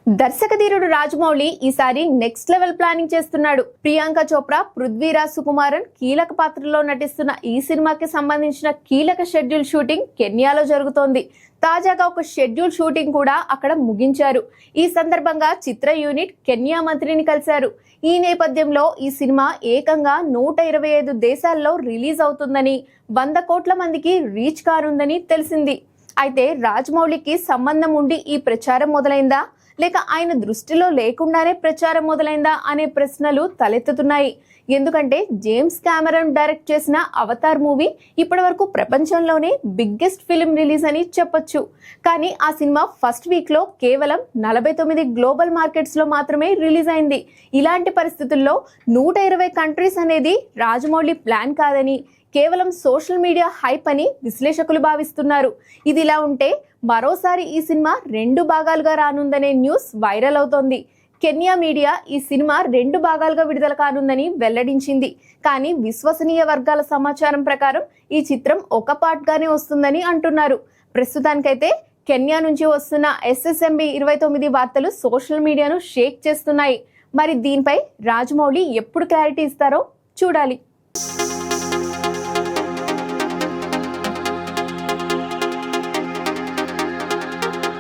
దర్శకధీరుడు రాజమౌళి ఈసారి next level planning చేస్తున్నాడు. ప్రియాంక చోప్రా, పృథ్వీరాజ్ సుకుమారన్ కీలక పాత్రలో నటిస్తున్న ఈ సినిమాకి సంబంధించిన కీలక షెడ్యూల్ షూటింగ్ కెన్యాలో జరుగుతోంది. తాజాగా ఒక షెడ్యూల్ షూటింగ్ కూడా అక్కడ ముగించారు. ఈ సందర్భంగా చిత్ర యూనిట్ కెన్యా మంత్రిని కలిశారు. ఈ నేపథ్యంలో ఈ సినిమా ఏకంగా 125 దేశాల్లో రిలీజ్ అవుతుందని, 100 కోట్ల మందికి రీచ్ కానుందని తెలిసింది. అయితే రాజమౌళికి సంబంధం ఉండి ఈ ప్రచారం మొదలైందా, లేక ఆయన దృష్టిలో లేకుండానే ప్రచారం మొదలైందా అనే ప్రశ్నలు తలెత్తుతున్నాయి. ఎందుకంటే జేమ్స్ కెమెరాన్ డైరెక్ట్ చేసిన అవతార్ మూవీ ఇప్పటి వరకు ప్రపంచంలోనే బిగ్గెస్ట్ ఫిలిం రిలీజ్ అని చెప్పొచ్చు. కానీ ఆ సినిమా ఫస్ట్ వీక్ లో కేవలం 49 గ్లోబల్ మార్కెట్స్ లో మాత్రమే రిలీజ్ అయింది. ఇలాంటి పరిస్థితుల్లో 120 కంట్రీస్ అనేది రాజమౌళి ప్లాన్ కాదని, కేవలం సోషల్ మీడియా హైప్ అని విశ్లేషకులు భావిస్తున్నారు. ఇది ఇలా ఉంటే మరోసారి ఈ సినిమా 2 భాగాలుగా రానుందనే న్యూస్ వైరల్ అవుతోంది. కెన్యా మీడియా ఈ సినిమా 2 భాగాలుగా విడుదల కానుందని వెల్లడించింది. కానీ విశ్వసనీయ వర్గాల సమాచారం ప్రకారం ఈ చిత్రం ఒక పార్ట్ గానే వస్తుందని అంటున్నారు. ప్రస్తుతానికైతే కెన్యా నుంచి వస్తున్న SSMB 29 వార్తలు సోషల్ మీడియాను షేక్ చేస్తున్నాయి. మరి దీనిపై రాజమౌళి ఎప్పుడు క్లారిటీ ఇస్తారో చూడాలి.